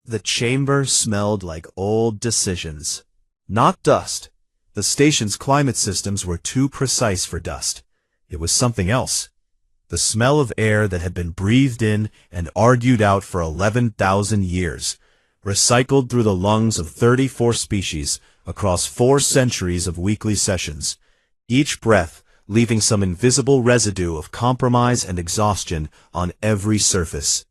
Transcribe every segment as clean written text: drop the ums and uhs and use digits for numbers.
The chamber smelled like old decisions. Not dust. The station's climate systems were too precise for dust. It was something else. The smell of air that had been breathed in and argued out for 11,000 years, recycled through the lungs of 34 species across 4 centuries of weekly sessions, each breath leaving some invisible residue of compromise and exhaustion on every surface.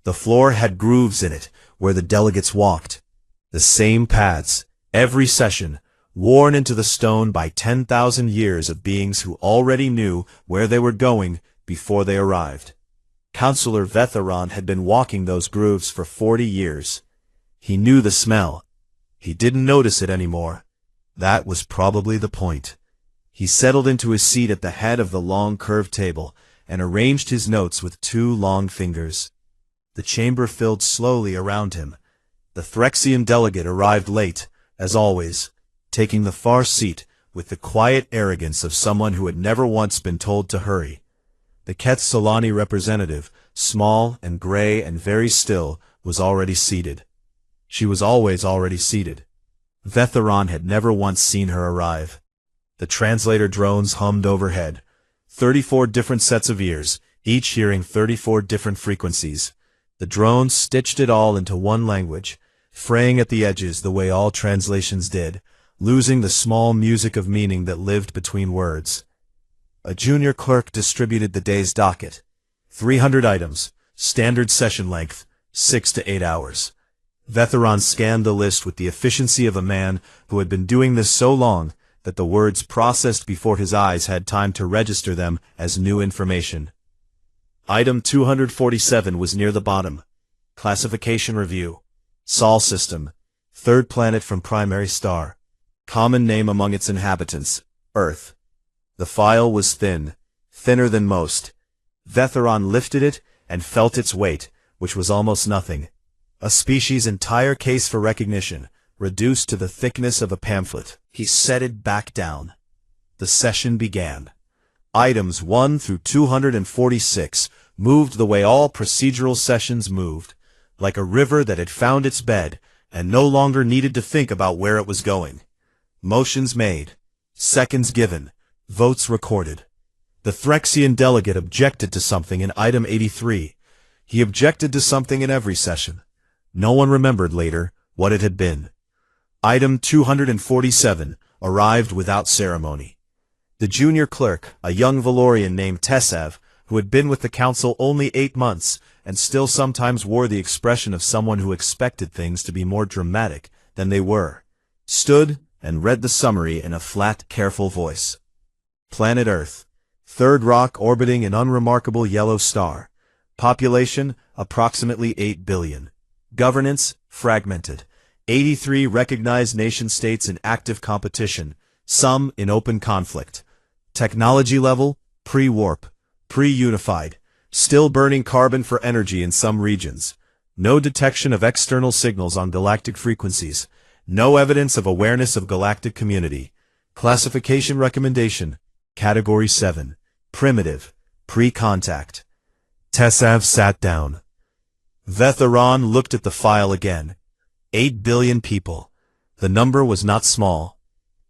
The floor had grooves in it where the delegates walked. The same paths, every session, worn into the stone by 10,000 years of beings who already knew where they were going before they arrived. Counselor Vetheron had been walking those grooves for 40 years. He knew the smell. He didn't notice it anymore. That was probably the point. He settled into his seat at the head of the long curved table and arranged his notes with 2 long fingers. The chamber filled slowly around him. The Threxian delegate arrived late, as always, taking the far seat with the quiet arrogance of someone who had never once been told to hurry. The Keth Solani representative, small and gray and very still, was already seated. She was always already seated. Vetheron had never once seen her arrive. The translator drones hummed overhead. 34 different sets of ears, each hearing 34 different frequencies. The drones stitched it all into one language, fraying at the edges the way all translations did, losing the small music of meaning that lived between words. A junior clerk distributed the day's docket. 300 items, standard session length, 6 to 8 hours. Vetheron scanned the list with the efficiency of a man who had been doing this so long that the words processed before his eyes had time to register them as new information. Item 247 was near the bottom. Classification review. Sol system. 3rd planet from primary star. Common name among its inhabitants, Earth. The file was thin, thinner than most. Vetheron lifted it and felt its weight, which was almost nothing. A species' entire case for recognition, reduced to the thickness of a pamphlet. He set it back down. The session began. Items 1 through 246 moved the way all procedural sessions moved, like a river that had found its bed and no longer needed to think about where it was going. Motions made, seconds given, votes recorded. The Threxian delegate objected to something in item 83. He objected to something in every session. No one remembered later what it had been. Item 247 arrived without ceremony. The junior clerk, a young Valorian named Tesav, who had been with the council only 8 months and still sometimes wore the expression of someone who expected things to be more dramatic than they were, stood and read the summary in a flat, careful voice. Planet Earth. 3rd rock orbiting an unremarkable yellow star. Population, approximately 8 billion. Governance, fragmented. 83 recognized nation-states in active competition, some in open conflict. Technology level, pre-warp, pre-unified, still burning carbon for energy in some regions. No detection of external signals on galactic frequencies. No evidence of awareness of galactic community. Classification recommendation, Category 7, primitive, pre-contact. Tesav sat down. Vetheron looked at the file again. 8 billion people. The number was not small.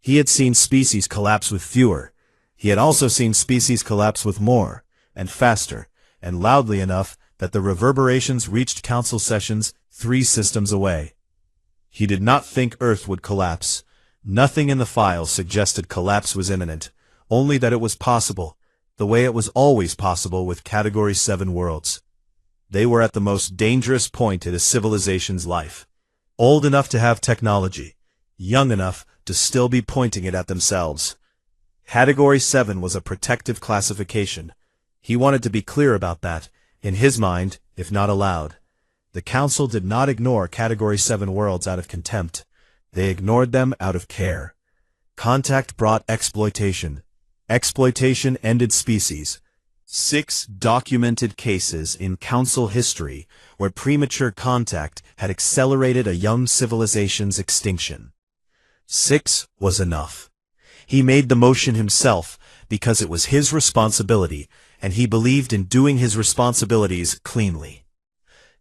He had seen species collapse with fewer. He had also seen species collapse with more, and faster, and loudly enough that the reverberations reached council sessions 3 systems away. He did not think Earth would collapse. Nothing in the file suggested collapse was imminent, only that it was possible, the way it was always possible with Category 7 worlds. They were at the most dangerous point in a civilization's life. Old enough to have technology, young enough to still be pointing it at themselves. Category 7 was a protective classification. He wanted to be clear about that, in his mind, if not aloud. The Council did not ignore Category 7 worlds out of contempt. They ignored them out of care. Contact brought exploitation. Exploitation ended species. 6 documented cases in Council history where premature contact had accelerated a young civilization's extinction. 6 was enough. He made the motion himself because it was his responsibility, and he believed in doing his responsibilities cleanly.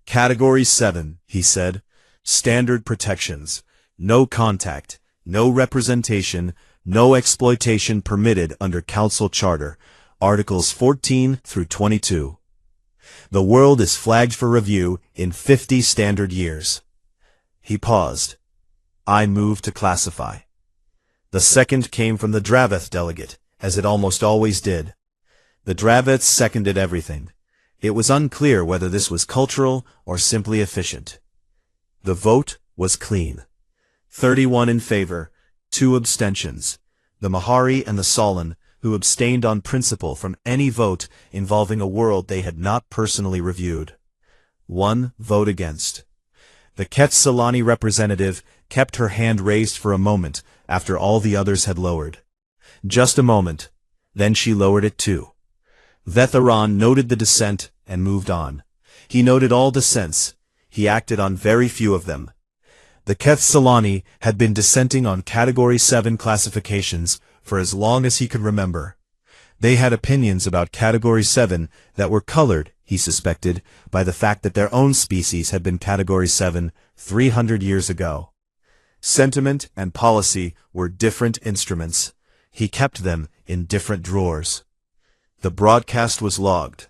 Category 7, he said, Standard protections. No contact, no representation, no exploitation permitted under Council Charter, Articles 14 through 22. The world is flagged for review in 50 standard years. He paused. I moved to classify. The second came from the Draveth delegate, as it almost always did. The Draveths seconded everything. It was unclear whether this was cultural or simply efficient. The vote was clean. 31 in favor, 2 abstentions. The Mahari and the Solon, who abstained on principle from any vote involving a world they had not personally reviewed. 1 vote against. The Quetzalani representative kept her hand raised for a moment after all the others had lowered. Just a moment. Then she lowered it too. Vetheran noted the dissent and moved on. He noted all dissents. He acted on very few of them. The Quetzalani had been dissenting on Category 7 classifications for as long as he could remember. They had opinions about Category 7 that were colored, he suspected, by the fact that their own species had been Category 7 300 years ago. Sentiment and policy were different instruments. He kept them in different drawers. The broadcast was logged.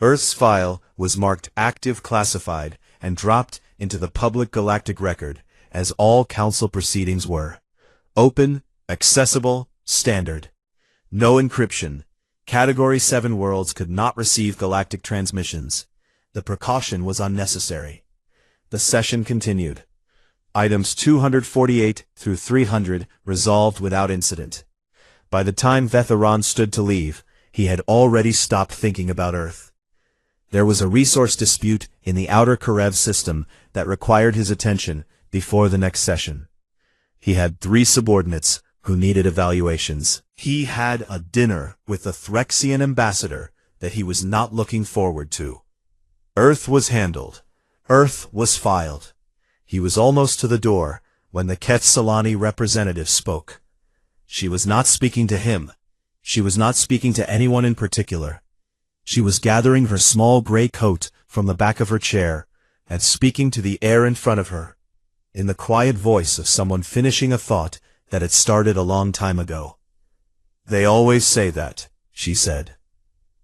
Earth's file was marked active classified and dropped into the public galactic record, as all council proceedings were. Open, accessible, standard. No encryption. Category 7 worlds could not receive galactic transmissions. The precaution was unnecessary. The session continued. Items 248 through 300 resolved without incident. By the time Vetheran stood to leave, he had already stopped thinking about Earth. There was a resource dispute in the outer Karev system that required his attention before the next session. He had 3 subordinates who needed evaluations. He had a dinner with the Threxian ambassador that he was not looking forward to. Earth was handled. Earth was filed. He was almost to the door when the Quetzalani representative spoke. She was not speaking to him. She was not speaking to anyone in particular. She was gathering her small gray coat from the back of her chair and speaking to the air in front of her, in the quiet voice of someone finishing a thought that had started a long time ago. They always say that, she said.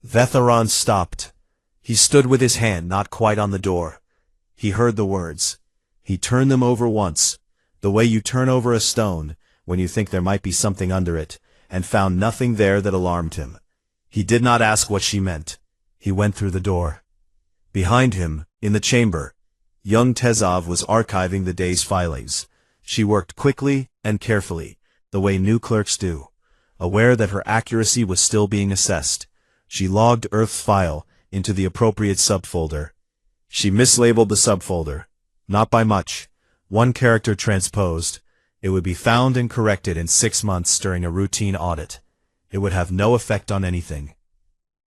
Vetheran stopped. He stood with his hand not quite on the door. He heard the words. He turned them over once, the way you turn over a stone when you think there might be something under it, and found nothing there that alarmed him. He did not ask what she meant. He went through the door. Behind him, in the chamber, young Tezov was archiving the day's filings. She worked quickly and carefully, the way new clerks do. Aware that her accuracy was still being assessed, she logged Earth's file into the appropriate subfolder. She mislabeled the subfolder. Not by much. 1 character transposed. It would be found and corrected in 6 months during a routine audit. It would have no effect on anything.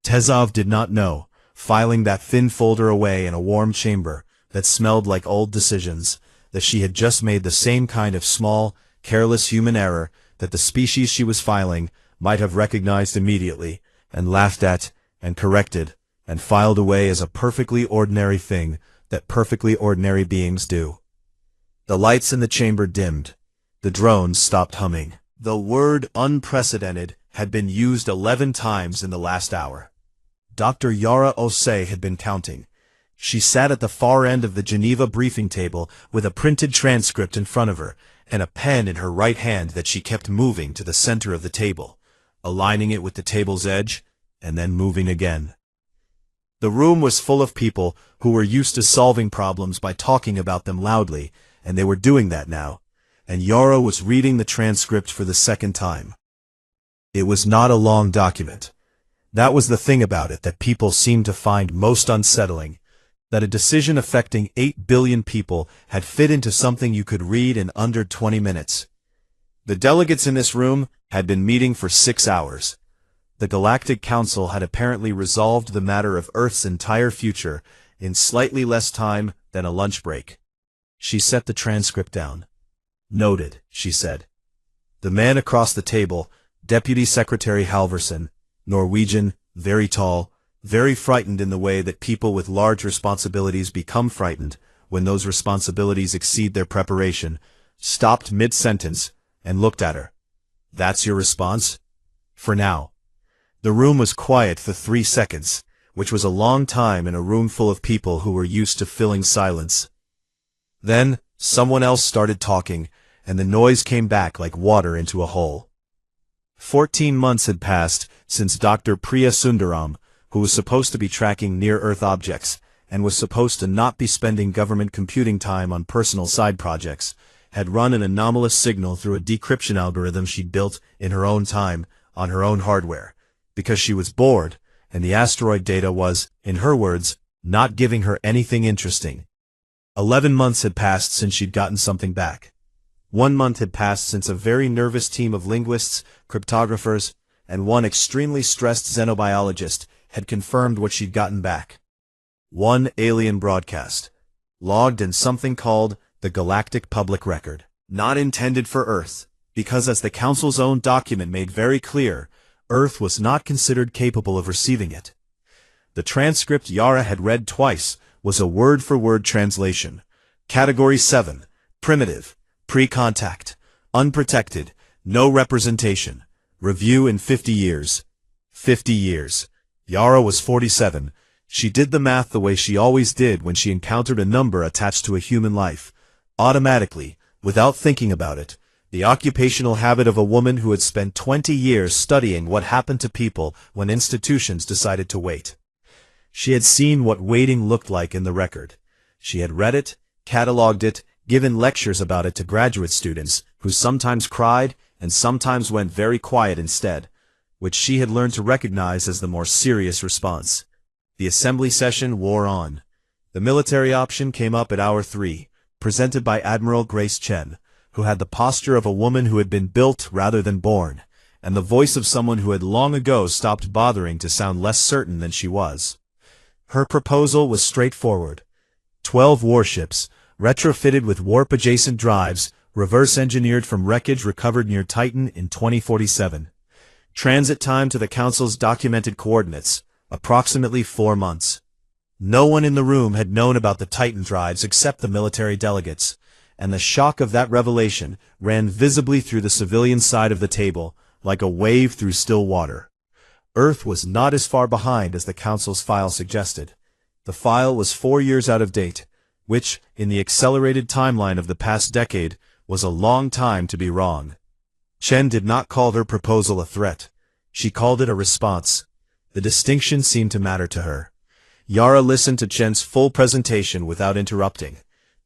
Tezov did not know, filing that thin folder away in a warm chamber that smelled like old decisions, that she had just made the same kind of small, careless human error that the species she was filing might have recognized immediately, and laughed at, and corrected, and filed away as a perfectly ordinary thing that perfectly ordinary beings do. The lights in the chamber dimmed. The drones stopped humming. The word unprecedented had been used 11 times in the last hour. Dr. Yara Osei had been counting. She sat at the far end of the Geneva briefing table with a printed transcript in front of her and a pen in her right hand that she kept moving to the center of the table, aligning it with the table's edge, and then moving again. The room was full of people who were used to solving problems by talking about them loudly, and they were doing that now, and Yara was reading the transcript for the second time. It was not a long document. That was the thing about it that people seemed to find most unsettling, that a decision affecting 8 billion people had fit into something you could read in under 20 minutes. The delegates in this room had been meeting for 6 hours. The Galactic Council had apparently resolved the matter of Earth's entire future in slightly less time than a lunch break. She set the transcript down. Noted, she said. The man across the table, Deputy Secretary Halverson, Norwegian, very tall, very frightened in the way that people with large responsibilities become frightened, when those responsibilities exceed their preparation, stopped mid-sentence and looked at her. That's your response? For now. The room was quiet for 3 seconds, which was a long time in a room full of people who were used to filling silence. Then, someone else started talking, and the noise came back like water into a hole. 14 months had passed since Dr. Priya Sundaram, who was supposed to be tracking near-Earth objects, and was supposed to not be spending government computing time on personal side projects, had run an anomalous signal through a decryption algorithm she'd built in her own time, on her own hardware, because she was bored, and the asteroid data was, in her words, not giving her anything interesting. 11 months had passed since she'd gotten something back. 1 month had passed since a very nervous team of linguists, cryptographers, and one extremely stressed xenobiologist had confirmed what she'd gotten back. One alien broadcast, logged in something called the Galactic Public Record, not intended for Earth, because as the Council's own document made very clear, Earth was not considered capable of receiving it. The transcript Yara had read twice was a word-for-word translation. Category 7, primitive, pre-contact, unprotected, no representation, review in 50 years. 50 years. Yara was 47. She did the math the way she always did when she encountered a number attached to a human life. Automatically, without thinking about it, the occupational habit of a woman who had spent 20 years studying what happened to people when institutions decided to wait. She had seen what waiting looked like in the record. She had read it, cataloged it, given lectures about it to graduate students, who sometimes cried and sometimes went very quiet instead, which she had learned to recognize as the more serious response. The assembly session wore on. The military option came up at hour 3, presented by Admiral Grace Chen, who had the posture of a woman who had been built rather than born, and the voice of someone who had long ago stopped bothering to sound less certain than she was. Her proposal was straightforward. 12 warships, retrofitted with warp-adjacent drives, reverse-engineered from wreckage recovered near Titan in 2047. Transit time to the Council's documented coordinates, approximately 4 months. No one in the room had known about the Titan drives except the military delegates, and the shock of that revelation ran visibly through the civilian side of the table, like a wave through still water. Earth was not as far behind as the Council's file suggested. The file was 4 years out of date, which, in the accelerated timeline of the past decade, was a long time to be wrong. Chen did not call her proposal a threat. She called it a response. The distinction seemed to matter to her. Yara listened to Chen's full presentation without interrupting.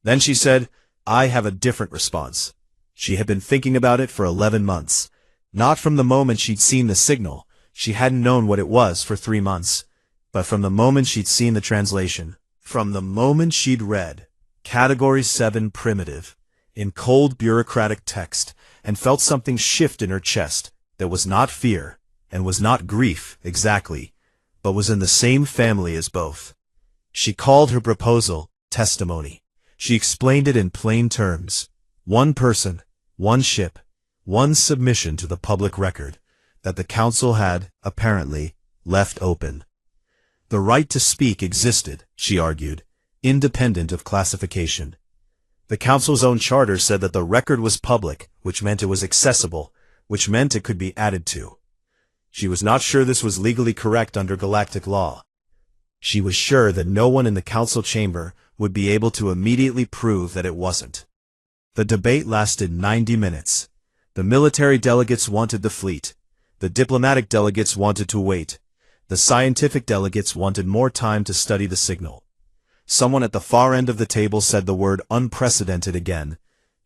Then she said, "I have a different response." She had been thinking about it for 11 months. Not from the moment she'd seen the signal. She hadn't known what it was for 3 months. But from the moment she'd seen the translation. From the moment she'd read Category 7 primitive in cold bureaucratic text and felt something shift in her chest that was not fear and was not grief exactly, but was in the same family as both. She called her proposal testimony. She explained it in plain terms. One person, one ship, one submission to the public record that the Council had, apparently, left open. The right to speak existed, she argued, independent of classification. The Council's own charter said that the record was public, which meant it was accessible, which meant it could be added to. She was not sure this was legally correct under galactic law. She was sure that no one in the Council chamber would be able to immediately prove that it wasn't. The debate lasted 90 minutes. The military delegates wanted the fleet. The diplomatic delegates wanted to wait. The scientific delegates wanted more time to study the signal. Someone at the far end of the table said the word unprecedented again,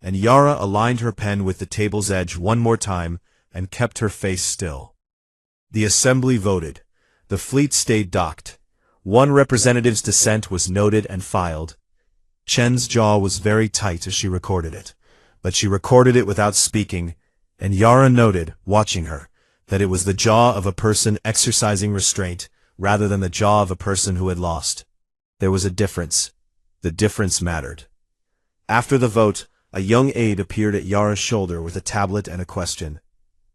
and Yara aligned her pen with the table's edge one more time and kept her face still. The assembly voted. The fleet stayed docked. One representative's dissent was noted and filed. Chen's jaw was very tight as she recorded it, but she recorded it without speaking, and Yara noted, watching her, that it was the jaw of a person exercising restraint rather than the jaw of a person who had lost. There was a difference. The difference mattered. After the vote, a young aide appeared at Yara's shoulder with a tablet and a question.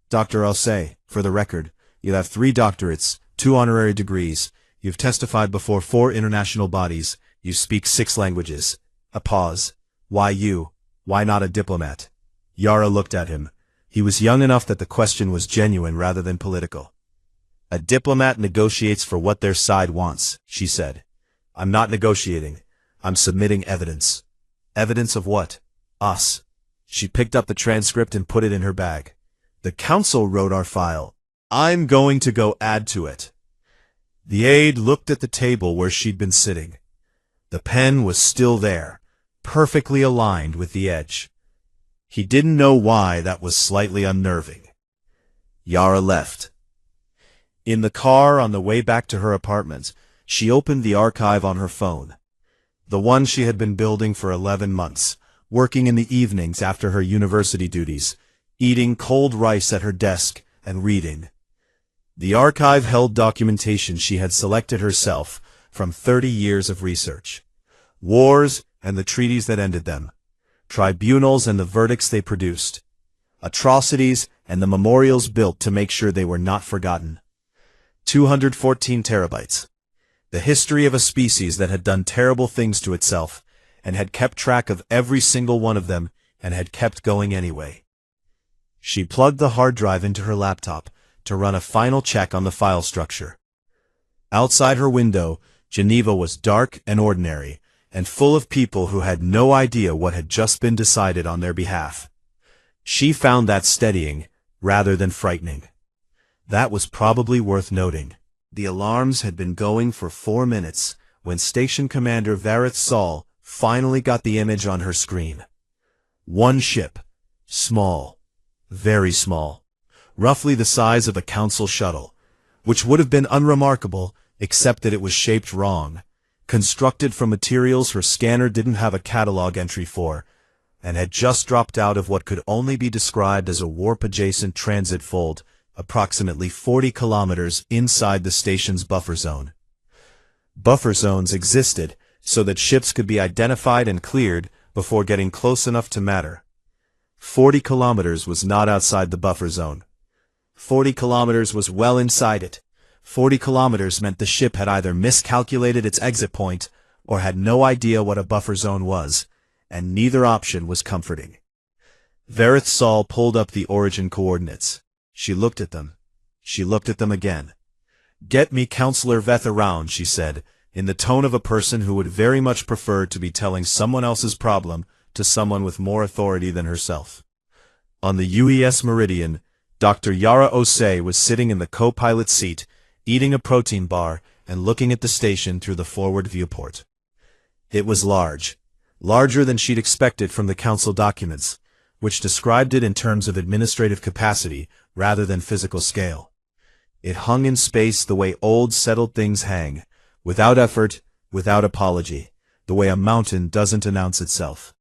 "Dr. Alsay, for the record, you have 3 doctorates, 2 honorary degrees, you've testified before 4 international bodies, you speak 6 languages. A pause. Why you? Why not a diplomat? Yara looked at him. He was young enough that the question was genuine rather than political. A diplomat negotiates for what their side wants, she said. I'm not negotiating. I'm submitting evidence. Evidence of what? Us. She picked up the transcript and put it in her bag. The council wrote our file. I'm going to go add to it. The aide looked at the table where she'd been sitting. The pen was still there, perfectly aligned with the edge. He didn't know why that was slightly unnerving. Yara left. In the car on the way back to her apartment, she opened the archive on her phone. The one she had been building for 11 months, working in the evenings after her university duties, eating cold rice at her desk and reading. The archive held documentation she had selected herself from 30 years of research. Wars and the treaties that ended them. Tribunals and the verdicts they produced. Atrocities and the memorials built to make sure they were not forgotten. 214 terabytes. The history of a species that had done terrible things to itself, and had kept track of every single one of them, and had kept going anyway. She plugged the hard drive into her laptop to run a final check on the file structure. Outside her window, Geneva was dark and ordinary, and full of people who had no idea what had just been decided on their behalf. She found that steadying, rather than frightening. That was probably worth noting. The alarms had been going for 4 minutes when Station Commander Vareth Sol finally got the image on her screen. One ship. Small. Very small. Roughly the size of a council shuttle, which would have been unremarkable except that it was shaped wrong, constructed from materials her scanner didn't have a catalog entry for, and had just dropped out of what could only be described as a warp-adjacent transit fold, approximately 40 kilometers inside the station's buffer zone. Buffer zones existed so that ships could be identified and cleared before getting close enough to matter. 40 kilometers was not outside the buffer zone. 40 kilometers was well inside it. 40 kilometers meant the ship had either miscalculated its exit point or had no idea what a buffer zone was, and neither option was comforting. Vareth Sol pulled up the origin coordinates. She looked at them. She looked at them again. Get me Counselor Veth around, she said, in the tone of a person who would very much prefer to be telling someone else's problem to someone with more authority than herself. On the UES Meridian, Dr. Yara Osei was sitting in the co-pilot seat, eating a protein bar and looking at the station through the forward viewport. It was large, larger than she'd expected from the council documents, which described it in terms of administrative capacity rather than physical scale. It hung in space the way old settled things hang, without effort, without apology, the way a mountain doesn't announce itself.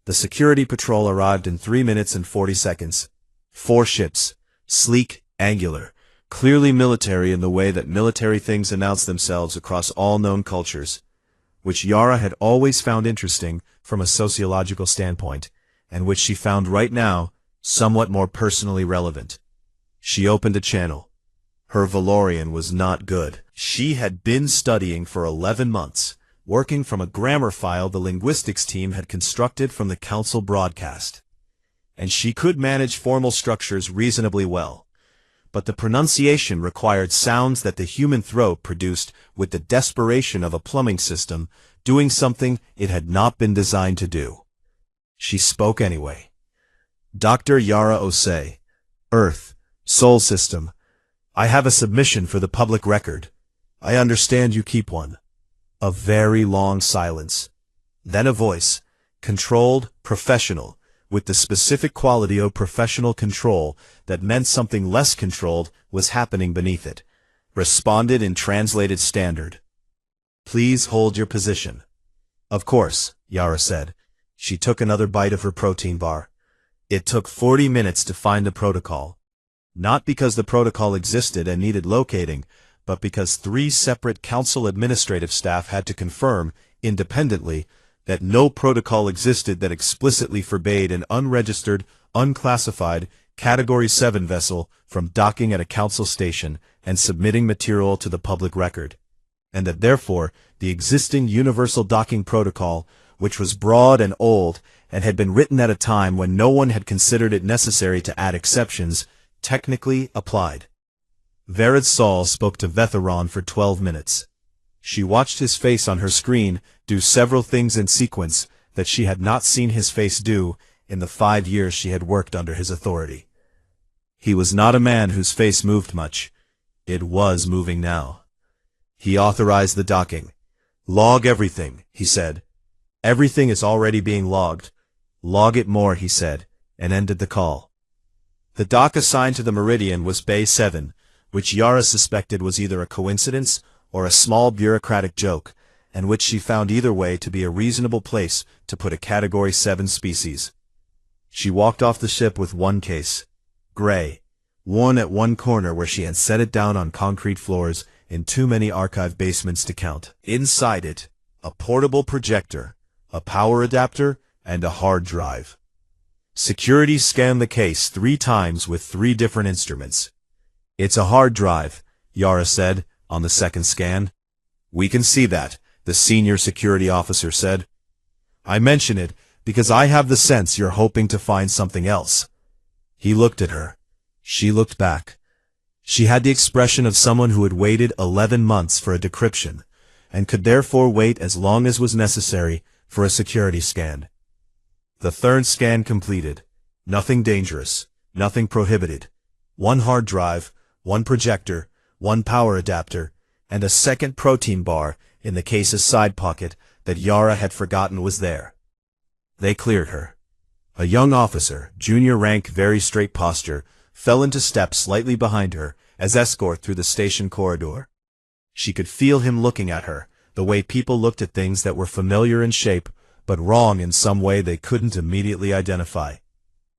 The security patrol arrived in 3 minutes and 40 seconds. 4 ships, sleek, angular, clearly military in the way that military things announce themselves across all known cultures, which Yara had always found interesting from a sociological standpoint, and which she found right now somewhat more personally relevant. She opened a channel. Her Valorian was not good. She had been studying for 11 months, working from a grammar file the linguistics team had constructed from the council broadcast. And she could manage formal structures reasonably well. But the pronunciation required sounds that the human throat produced with the desperation of a plumbing system doing something it had not been designed to do. She spoke anyway. Dr. Yara Osei, Earth, Sol System. I have a submission for the public record. I understand you keep one. A very long silence. Then a voice, controlled, professional, with the specific quality of professional control that meant something less controlled was happening beneath it, responded in translated standard. Please hold your position. Of course, Yara said. She took another bite of her protein bar. It took 40 minutes to find the protocol. Not because the protocol existed and needed locating, but because 3 separate council administrative staff had to confirm, independently, that no protocol existed that explicitly forbade an unregistered, unclassified, Category 7 vessel from docking at a council station and submitting material to the public record, and that therefore the existing Universal Docking Protocol which was broad and old, and had been written at a time when no one had considered it necessary to add exceptions, technically applied. Vered Sol spoke to Vetheron for 12 minutes. She watched his face on her screen do several things in sequence that she had not seen his face do in the 5 years she had worked under his authority. He was not a man whose face moved much. It was moving now. He authorized the docking. "Log everything," he said. "Everything is already being logged. Log it more," he said, and ended the call. The dock assigned to the Meridian was Bay 7, which Yara suspected was either a coincidence or a small bureaucratic joke, and which she found either way to be a reasonable place to put a Category 7 species. She walked off the ship with one case, gray, worn at one corner where she had set it down on concrete floors in too many archive basements to count. Inside it, a portable projector, a power adapter, and a hard drive. Security scanned the case 3 times with 3 different instruments. "It's a hard drive," Yara said on the second scan. "We can see that," the senior security officer said. "I mention it because I have the sense you're hoping to find something else." He looked at her. She looked back. She had the expression of someone who had waited 11 months for a decryption, and could therefore wait as long as was necessary for a security scan. The third scan completed. Nothing dangerous, nothing prohibited. 1 hard drive, 1 projector, 1 power adapter, and a second protein bar in the case's side pocket that Yara had forgotten was there. They cleared her. A young officer, junior rank, very straight posture, fell into step slightly behind her as escort through the station corridor. She could feel him looking at her, the way people looked at things that were familiar in shape, but wrong in some way they couldn't immediately identify.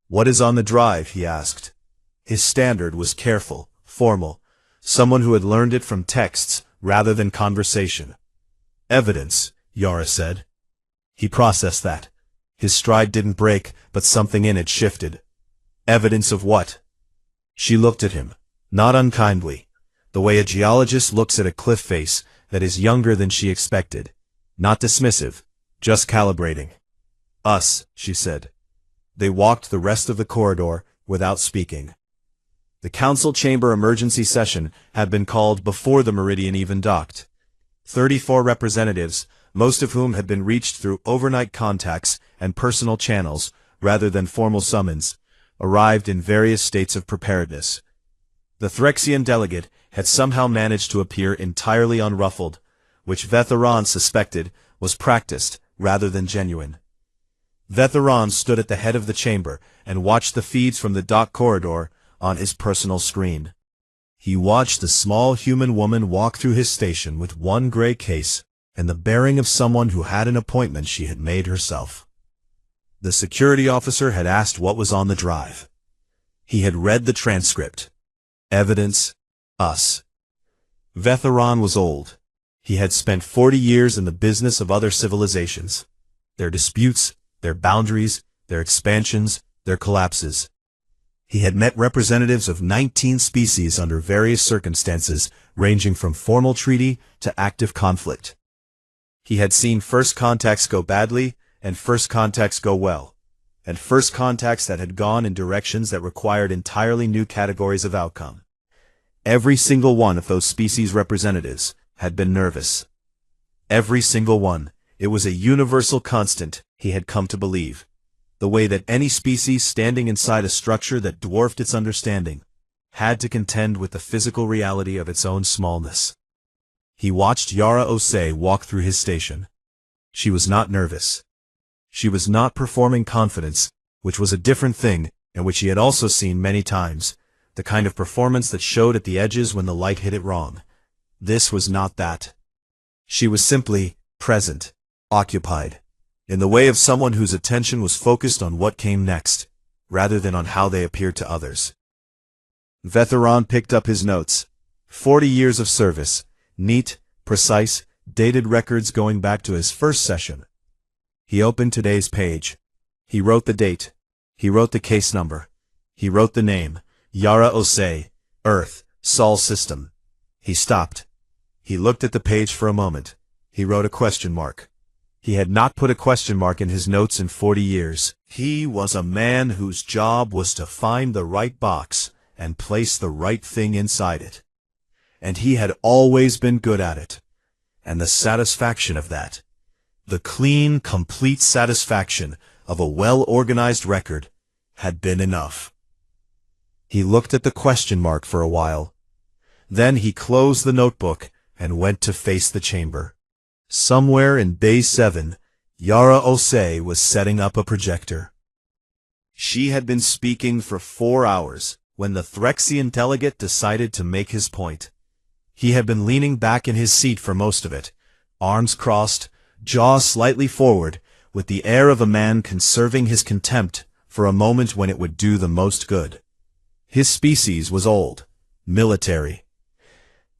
"What is on the drive?" he asked. His standard was careful, formal, someone who had learned it from texts rather than conversation. "Evidence," Yara said. He processed that. His stride didn't break, but something in it shifted. "Evidence of what?" She looked at him, not unkindly, the way a geologist looks at a cliff face that is younger than she expected. Not dismissive, just calibrating. "Us," she said. They walked the rest of the corridor without speaking. The council chamber emergency session had been called before the Meridian even docked. 34 representatives, most of whom had been reached through overnight contacts and personal channels rather than formal summons, arrived in various states of preparedness. The Threxian delegate had somehow managed to appear entirely unruffled, which Vetheron suspected was practiced rather than genuine. Vetheron stood at the head of the chamber and watched the feeds from the dock corridor on his personal screen. He watched the small human woman walk through his station with 1 gray case and the bearing of someone who had an appointment she had made herself. The security officer had asked what was on the drive. He had read the transcript. Evidence, us. Vetheron was old. He had spent 40 years in the business of other civilizations. Their disputes, their boundaries, their expansions, their collapses. He had met representatives of 19 species under various circumstances, ranging from formal treaty to active conflict. He had seen first contacts go badly, and first contacts go well, and first contacts that had gone in directions that required entirely new categories of outcome. Every single one of those species representatives had been nervous. Every single one. It was a universal constant, he had come to believe. The way that any species standing inside a structure that dwarfed its understanding had to contend with the physical reality of its own smallness. He watched Yara Osei walk through his station. She was not nervous. She was not performing confidence, which was a different thing, and which he had also seen many times, the kind of performance that showed at the edges when the light hit it wrong. This was not that. She was simply present, occupied, in the way of someone whose attention was focused on what came next, rather than on how they appeared to others. Vetheron picked up his notes. 40 years of service, neat, precise, dated records going back to his first session. He opened today's page. He wrote the date. He wrote the case number. He wrote the name, Yara Osei, Earth, Sol System. He stopped. He looked at the page for a moment. He wrote a question mark. He had not put a question mark in his notes in 40 years. He was a man whose job was to find the right box and place the right thing inside it. And he had always been good at it. And the satisfaction of that, the clean, complete satisfaction of a well-organized record, had been enough. He looked at the question mark for a while. Then he closed the notebook and went to face the chamber. Somewhere in Bay 7, Yara Osei was setting up a projector. She had been speaking for 4 hours when the Threxian delegate decided to make his point. He had been leaning back in his seat for most of it, arms crossed, jaw slightly forward, with the air of a man conserving his contempt for a moment when it would do the most good. His species was old, military.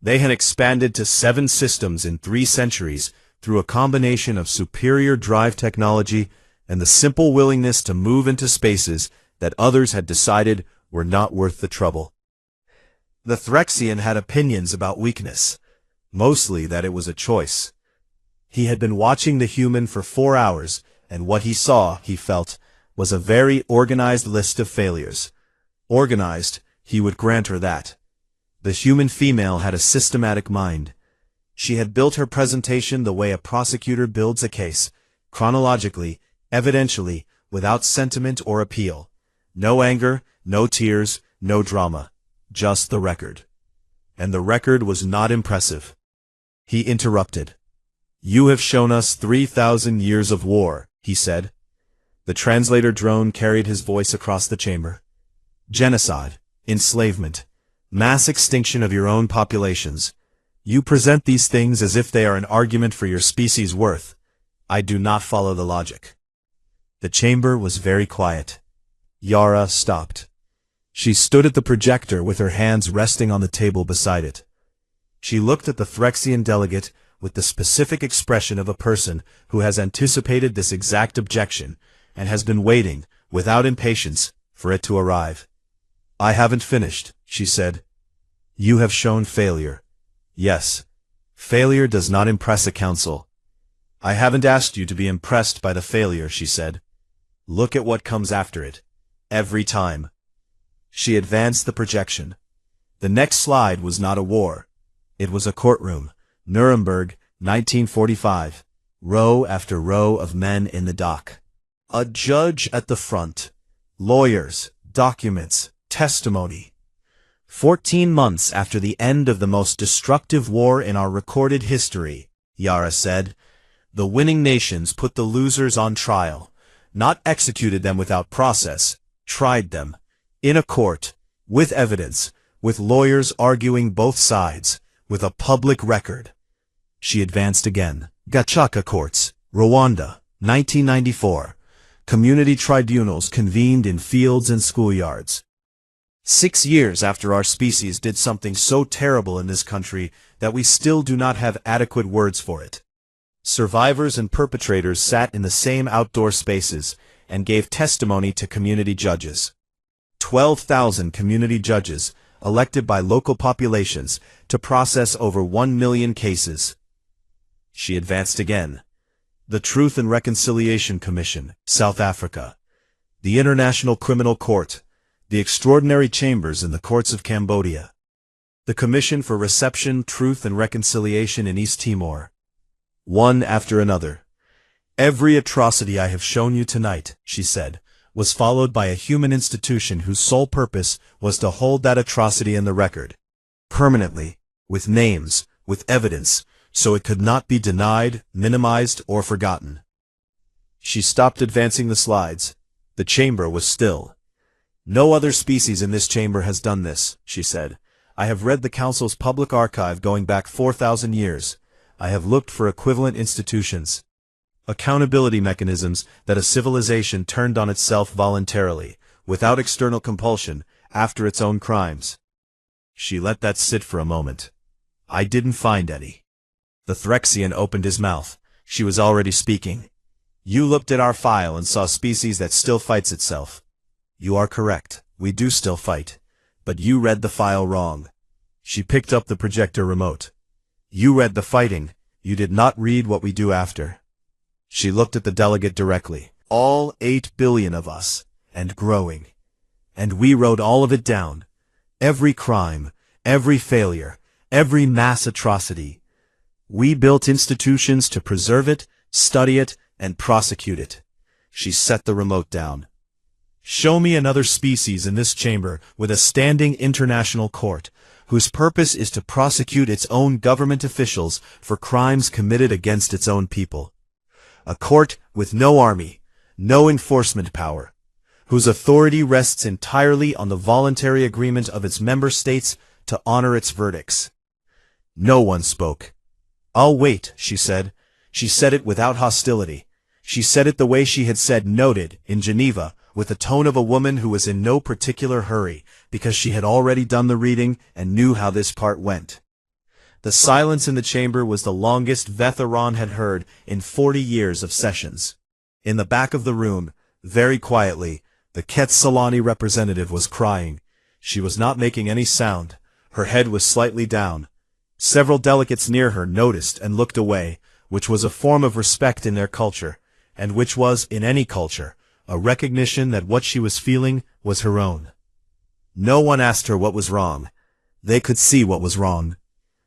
They had expanded to 7 systems in 3 centuries through a combination of superior drive technology and the simple willingness to move into spaces that others had decided were not worth the trouble. The Threxian had opinions about weakness, mostly that it was a choice. He had been watching the human for 4 hours, and what he saw, he felt, was a very organized list of failures. Organized, he would grant her that. The human female had a systematic mind. She had built her presentation the way a prosecutor builds a case, chronologically, evidentially, without sentiment or appeal. No anger, no tears, no drama. Just the record. And the record was not impressive. He interrupted. "You have shown us 3,000 years of war," he said. The translator drone carried his voice across the chamber. "Genocide, enslavement, mass extinction of your own populations. You present these things as if they are an argument for your species' worth. I do not follow the logic." The chamber was very quiet. Yara stopped. She stood at the projector with her hands resting on the table beside it. She looked at the Threxian delegate with the specific expression of a person who has anticipated this exact objection and has been waiting, without impatience, for it to arrive. "I haven't finished," she said. "You have shown failure. Yes, failure does not impress a council." "I haven't asked you to be impressed by the failure," she said. "Look at what comes after it. Every time." She advanced the projection. The next slide was not a war. It was a courtroom. Nuremberg, 1945. Row after row of men in the dock. A judge at the front. Lawyers, documents, testimony. 14 months after the end of the most destructive war in our recorded history, Yara said, the winning nations put the losers on trial, not executed them without process, tried them, in a court, with evidence, with lawyers arguing both sides, with a public record. She advanced again. Gachaca courts, Rwanda, 1994. Community tribunals convened in fields and schoolyards. 6 years after our species did something so terrible in this country that we still do not have adequate words for it. Survivors and perpetrators sat in the same outdoor spaces and gave testimony to community judges. 12,000 community judges, elected by local populations, to process over 1 million cases. She advanced again. The Truth and Reconciliation Commission, South Africa. The International Criminal Court. The Extraordinary Chambers in the Courts of Cambodia. The Commission for Reception, Truth and Reconciliation in East Timor. One after another. "Every atrocity I have shown you tonight," she said, was followed by a human institution whose sole purpose was to hold that atrocity in the record. Permanently, with names, with evidence, so it could not be denied, minimized, or forgotten. She stopped advancing the slides. The chamber was still. "No other species in this chamber has done this," she said. "I have read the Council's public archive going back 4,000 years. I have looked for equivalent institutions. Accountability mechanisms that a civilization turned on itself voluntarily, without external compulsion, after its own crimes." She let that sit for a moment. "I didn't find any." The Threxian opened his mouth. She was already speaking. "You looked at our file and saw a species that still fights itself. You are correct, we do still fight. But you read the file wrong." She picked up the projector remote. "You read the fighting, you did not read what we do after." She looked at the delegate directly. All 8 billion of us, and growing. And we wrote all of it down. Every crime, every failure, every mass atrocity. We built institutions to preserve it, study it, and prosecute it. She set the remote down. Show me another species in this chamber with a standing international court, whose purpose is to prosecute its own government officials for crimes committed against its own people. A court with no army, no enforcement power, whose authority rests entirely on the voluntary agreement of its member states to honor its verdicts. No one spoke. "I'll wait," she said. She said it without hostility. She said it the way she had said "noted" in Geneva, with the tone of a woman who was in no particular hurry, because she had already done the reading and knew how this part went. The silence in the chamber was the longest Terran had heard in 40 years of sessions. In the back of the room, very quietly, the Quetzalani representative was crying. She was not making any sound. Her head was slightly down. Several delegates near her noticed and looked away, which was a form of respect in their culture, and which was, in any culture, a recognition that what she was feeling was her own. No one asked her what was wrong. They could see what was wrong.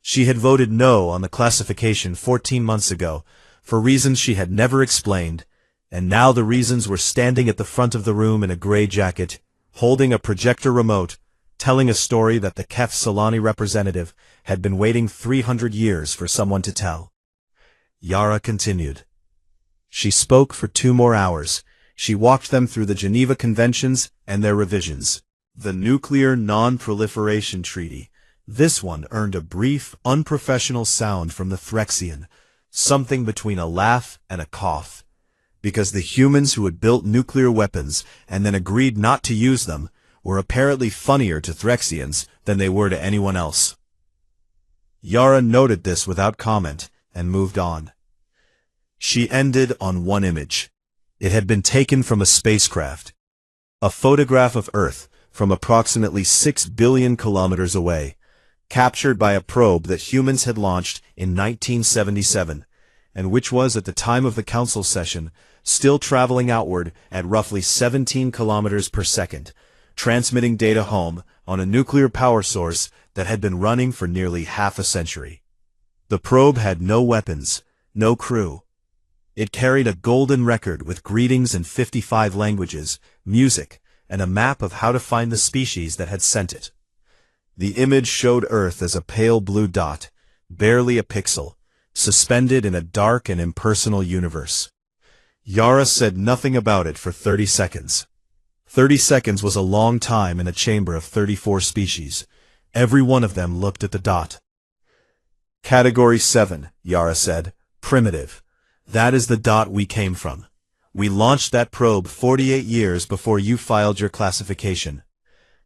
She had voted no on the classification 14 months ago, for reasons she had never explained, and now the reasons were standing at the front of the room in a gray jacket, holding a projector remote, telling a story that the Quetzalani representative had been waiting 300 years for someone to tell. Yara continued. She spoke for 2 more hours. She walked them through the Geneva Conventions and their revisions. The Nuclear Non-Proliferation Treaty. This one earned a brief, unprofessional sound from the Threxian, something between a laugh and a cough. Because the humans who had built nuclear weapons and then agreed not to use them were apparently funnier to Threxians than they were to anyone else. Yara noted this without comment and moved on. She ended on one image. It had been taken from a spacecraft. A photograph of Earth from approximately 6 billion kilometers away, captured by a probe that humans had launched in 1977, and which was at the time of the council session still traveling outward at roughly 17 kilometers per second, transmitting data home on a nuclear power source that had been running for nearly half a century. The probe had no weapons, no crew. It carried a golden record with greetings in 55 languages, music, and a map of how to find the species that had sent it. The image showed Earth as a pale blue dot, barely a pixel, suspended in a dark and impersonal universe. Yara said nothing about it for 30 seconds. 30 seconds was a long time in a chamber of 34 species. Every one of them looked at the dot. Category 7, Yara said. Primitive. That is the dot we came from. We launched that probe 48 years before you filed your classification.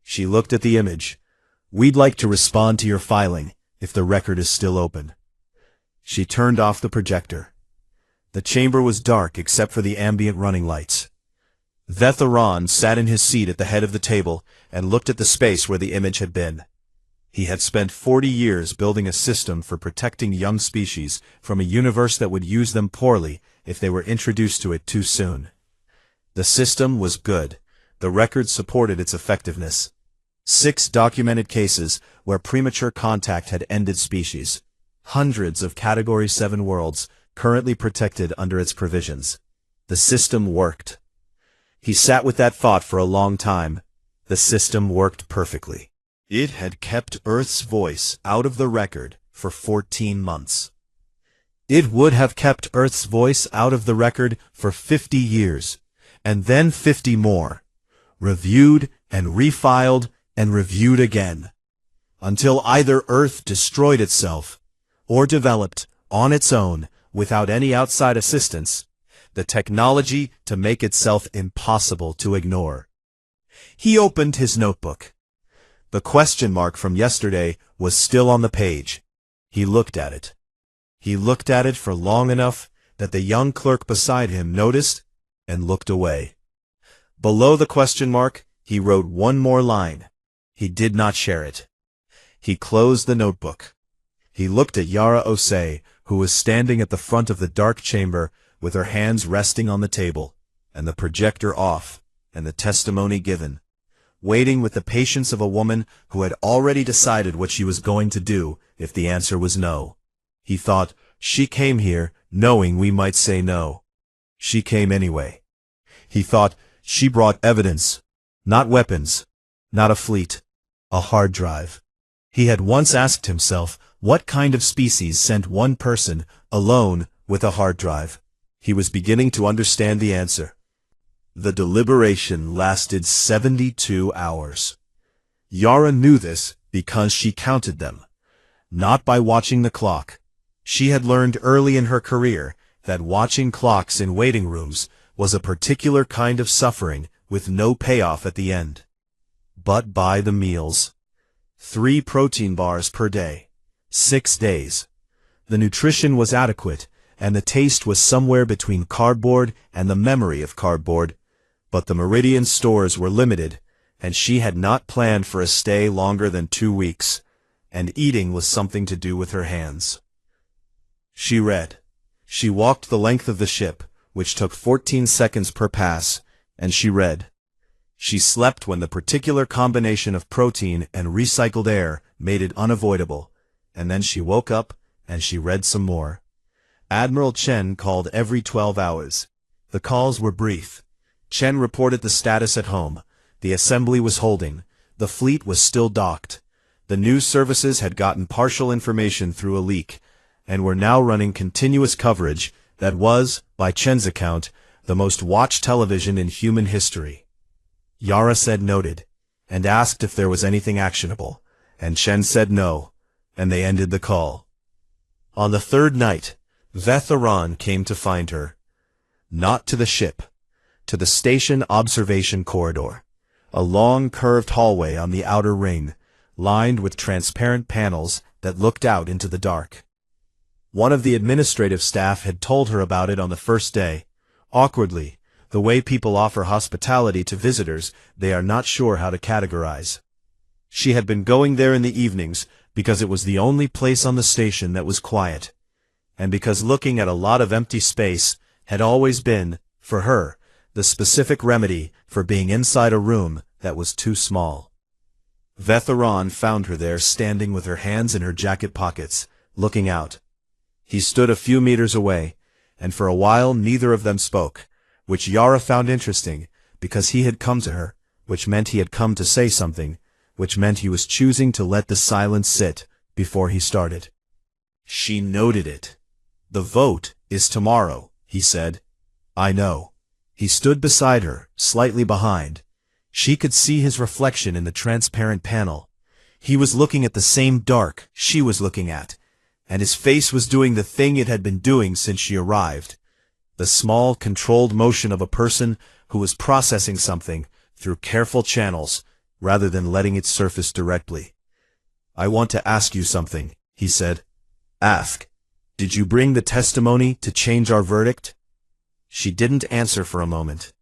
She looked at the image. We'd like to respond to your filing, if the record is still open. She turned off the projector. The chamber was dark except for the ambient running lights. Terran sat in his seat at the head of the table and looked at the space where the image had been. He had spent 40 years building a system for protecting young species from a universe that would use them poorly if they were introduced to it too soon. The system was good. The record supported its effectiveness. 6 documented cases where premature contact had ended species. Hundreds of Category 7 worlds currently protected under its provisions. The system worked. He sat with that thought for a long time. The system worked perfectly. It had kept Earth's voice out of the record for 14 months. It would have kept Earth's voice out of the record for 50 years, and then 50 more, reviewed and refiled and reviewed again, until either Earth destroyed itself, or developed, on its own, without any outside assistance, the technology to make itself impossible to ignore. He opened his notebook. The question mark from yesterday was still on the page. He looked at it. He looked at it for long enough that the young clerk beside him noticed and looked away. Below the question mark, he wrote one more line. He did not share it. He closed the notebook. He looked at Yara Osei, who was standing at the front of the dark chamber with her hands resting on the table, and the projector off, and the testimony given, waiting with the patience of a woman who had already decided what she was going to do if the answer was no. He thought, she came here knowing we might say no. She came anyway. He thought, she brought evidence, not weapons, not a fleet, a hard drive. He had once asked himself what kind of species sent one person, alone, with a hard drive. He was beginning to understand the answer. The deliberation lasted 72 hours. Yara knew this because she counted them, not by watching the clock. She had learned early in her career that watching clocks in waiting rooms was a particular kind of suffering with no payoff at the end. But by the meals. 3 protein bars per day. 6 days. The nutrition was adequate, and the taste was somewhere between cardboard and the memory of cardboard. But the Meridian stores were limited, and she had not planned for a stay longer than 2 weeks, and eating was something to do with her hands. She read. She walked the length of the ship, which took 14 seconds per pass, and she read. She slept when the particular combination of protein and recycled air made it unavoidable, and then she woke up, and she read some more. Admiral Chen called every 12 hours. The calls were brief. Chen reported the status at home. The assembly was holding. The fleet was still docked. The news services had gotten partial information through a leak, and were now running continuous coverage that was, by Chen's account, the most watched television in human history. Yara said noted, and asked if there was anything actionable, and Chen said no, and they ended the call. On the 3rd night, Terran came to find her. Not to the ship. To the station observation corridor, a long curved hallway on the outer ring, lined with transparent panels that looked out into the dark. One of the administrative staff had told her about it on the first day. Awkwardly, the way people offer hospitality to visitors they are not sure how to categorize. She had been going there in the evenings because it was the only place on the station that was quiet, and because looking at a lot of empty space had always been, for her, the specific remedy for being inside a room that was too small. Terran found her there standing with her hands in her jacket pockets, looking out. He stood a few meters away, and for a while neither of them spoke, which Yara found interesting, because he had come to her, which meant he had come to say something, which meant he was choosing to let the silence sit before he started. She noted it. The vote is tomorrow, he said. I know. He stood beside her, slightly behind. She could see his reflection in the transparent panel. He was looking at the same dark she was looking at, and his face was doing the thing it had been doing since she arrived. The small, controlled motion of a person who was processing something through careful channels, rather than letting it surface directly. I want to ask you something, he said. Ask. Did you bring the testimony to change our verdict? She didn't answer for a moment.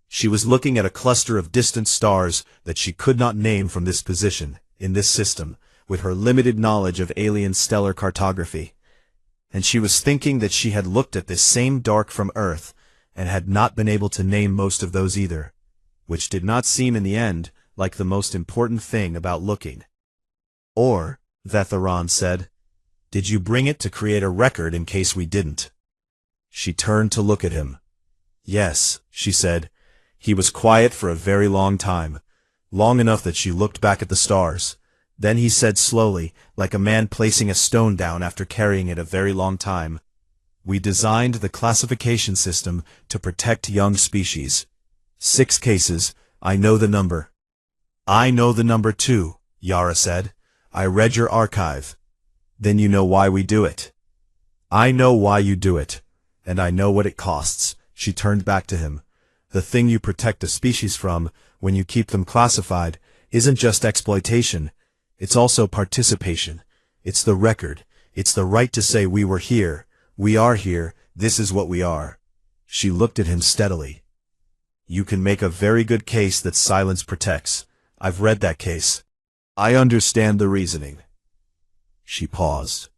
She was looking at a cluster of distant stars that she could not name from this position, in this system, with her limited knowledge of alien stellar cartography. And she was thinking that she had looked at this same dark from Earth, and had not been able to name most of those either, which did not seem in the end like the most important thing about looking. Or, Terran said, did you bring it to create a record in case we didn't? She turned to look at him. Yes, she said. He was quiet for a very long time, long enough that she looked back at the stars. Then he said slowly, like a man placing a stone down after carrying it a very long time, we designed the classification system to protect young species. 6 cases, I know the number. I know the number too, Yara said. I read your archive. Then you know why we do it. I know why you do it, and I know what it costs. She turned back to him. The thing you protect a species from, when you keep them classified, isn't just exploitation. It's also participation. It's the record. It's the right to say we were here. We are here. This is what we are. She looked at him steadily. You can make a very good case that silence protects. I've read that case. I understand the reasoning. She paused.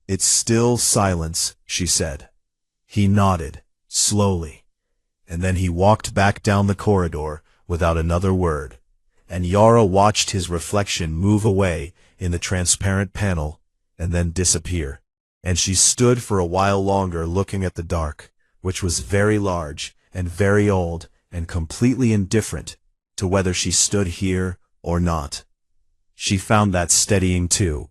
It's still silence, she said. He nodded, slowly, and then he walked back down the corridor without another word, and Yara watched his reflection move away in the transparent panel and then disappear. And she stood for a while longer looking at the dark, which was very large and very old and completely indifferent to whether she stood here or not. She found that steadying too.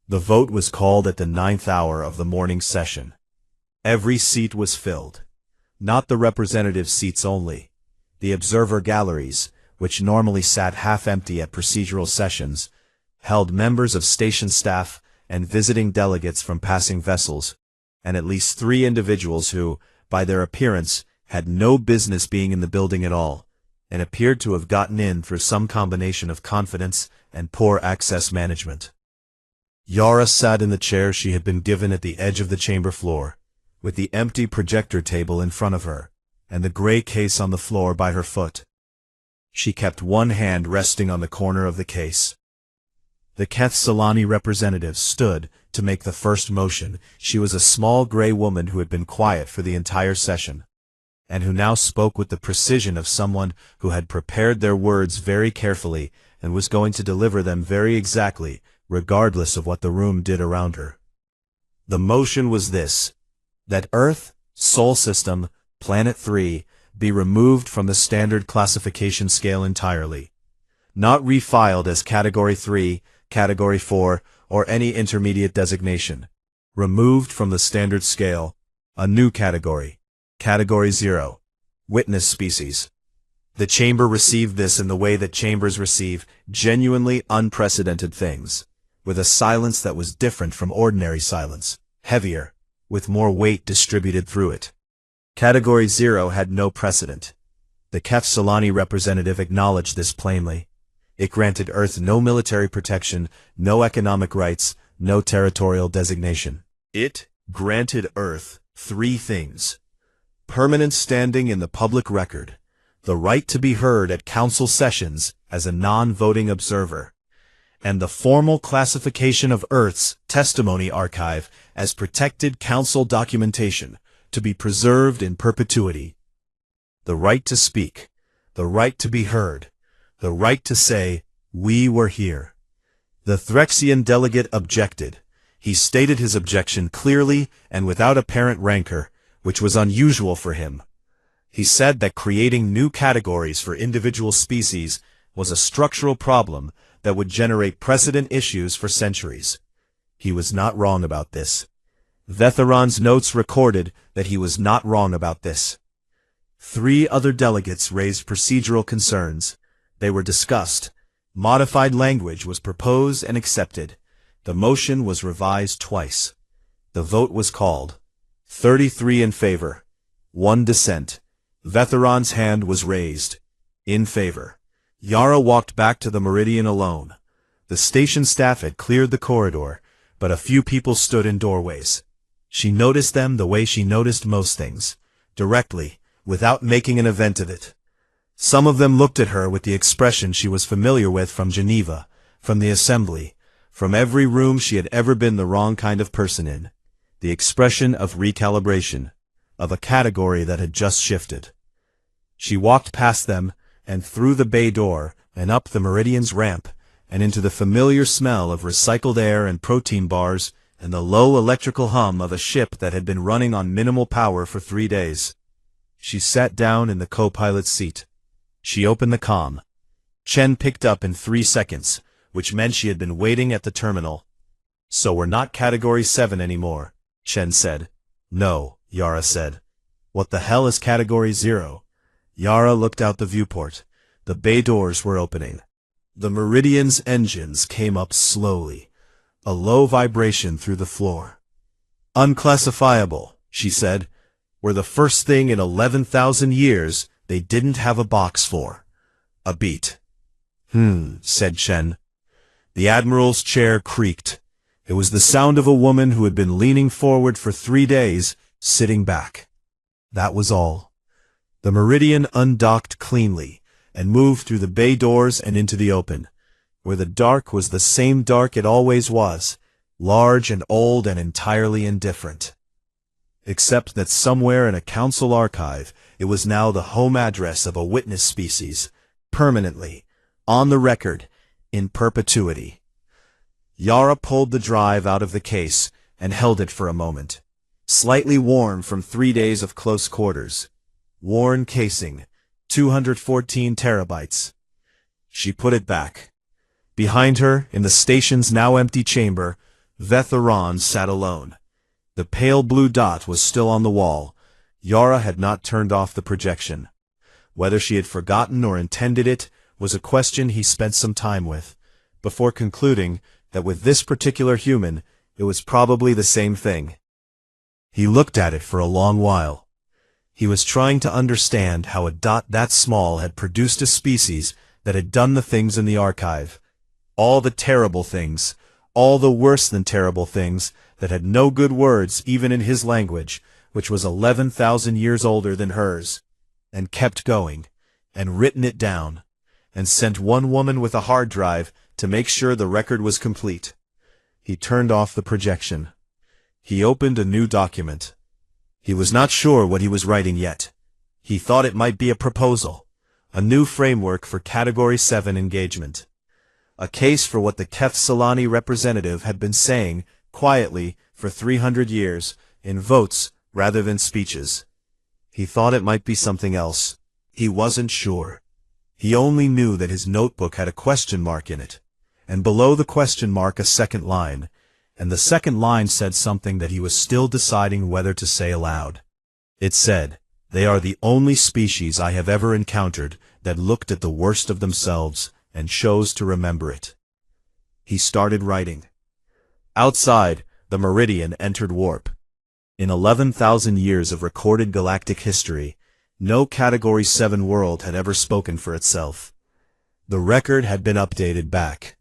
The vote was called at the 9th hour of the morning session. Every seat was filled. Not the representative seats only. The observer galleries, which normally sat half empty at procedural sessions, held members of station staff and visiting delegates from passing vessels, and at least 3 individuals who, by their appearance, had no business being in the building at all, and appeared to have gotten in through some combination of confidence and poor access management. Yara sat in the chair she had been given at the edge of the chamber floor, with the empty projector table in front of her, and the gray case on the floor by her foot. She kept one hand resting on the corner of the case. The Keth Solani representative stood to make the first motion. She was a small gray woman who had been quiet for the entire session, and who now spoke with the precision of someone who had prepared their words very carefully and was going to deliver them very exactly, regardless of what the room did around her. The motion was this: that Earth, Sol System, Planet 3, be removed from the standard classification scale entirely. Not refiled as Category 3, Category 4, or any intermediate designation. Removed from the standard scale. A new category. Category 0. Witness species. The chamber received this in the way that chambers receive genuinely unprecedented things, with a silence that was different from ordinary silence, heavier, with more weight distributed through it. Category 0 had no precedent. The Kef Solani representative acknowledged this plainly. It granted Earth no military protection, no economic rights, no territorial designation. It granted Earth 3 things: permanent standing in the public record, the right to be heard at council sessions as a non-voting observer, and the formal classification of Earth's testimony archive as protected council documentation, to be preserved in perpetuity. The right to speak, the right to be heard, the right to say, "We were here." The Threxian delegate objected. He stated his objection clearly and without apparent rancor, which was unusual for him. He said that creating new categories for individual species was a structural problem that would generate precedent issues for centuries. He was not wrong about this. Vetheron's notes recorded that he was not wrong about this. 3 other delegates raised procedural concerns. They were discussed. Modified language was proposed and accepted. The motion was revised twice. The vote was called. 33 in favor. 1 dissent. Vetheron's hand was raised. In favor. Yara walked back to the Meridian alone. The station staff had cleared the corridor, but a few people stood in doorways. She noticed them the way she noticed most things, directly, without making an event of it. Some of them looked at her with the expression she was familiar with from Geneva, from the assembly, from every room she had ever been the wrong kind of person in. The expression of recalibration, of a category that had just shifted. She walked past them, and through the bay door, and up the Meridian's ramp, and into the familiar smell of recycled air and protein bars, and the low electrical hum of a ship that had been running on minimal power for 3 days. She sat down in the co-pilot's seat. She opened the comm. Chen picked up in 3 seconds, which meant she had been waiting at the terminal. "So we're not Category 7 anymore," Chen said. "No," Yara said. "What the hell is Category 0? Yara looked out the viewport. The bay doors were opening. The Meridian's engines came up slowly. A low vibration through the floor. "Unclassifiable," she said. "We're the first thing in 11,000 years they didn't have a box for." A beat. Said Chen. The Admiral's chair creaked. It was the sound of a woman who had been leaning forward for 3 days, sitting back. That was all. The Meridian undocked cleanly, and moved through the bay doors and into the open, where the dark was the same dark it always was, large and old and entirely indifferent. except that somewhere in a council archive, it was now the home address of a witness species, permanently, on the record, in perpetuity. Yara pulled the drive out of the case and held it for a moment. Slightly worn from 3 days of close quarters. Worn casing, 214 terabytes. She put it back. Behind her, in the station's now empty chamber, Vetheron sat alone. The pale blue dot was still on the wall. Yara had not turned off the projection. Whether she had forgotten or intended it was a question he spent some time with, before concluding that with this particular human, it was probably the same thing. He looked at it for a long while. He was trying to understand how a dot that small had produced a species that had done the things in the archive. All the terrible things, all the worse than terrible things that had no good words even in his language, which was 11,000 years older than hers, and kept going, and written it down, and sent one woman with a hard drive to make sure the record was complete. He turned off the projection. He opened a new document. He was not sure what he was writing yet. He thought it might be a proposal, a new framework for Category 7 engagement. A case for what the Kef-Solani representative had been saying, quietly, for 300 years, in votes rather than speeches. He thought it might be something else. He wasn't sure. He only knew that his notebook had a question mark in it, and below the question mark a second line, and the second line said something that he was still deciding whether to say aloud. It said, "They are the only species I have ever encountered that looked at the worst of themselves and chose to remember it." He started writing. Outside, the meridian entered warp. In 11,000 years of recorded galactic history, no Category 7 world had ever spoken for itself. The record had been updated back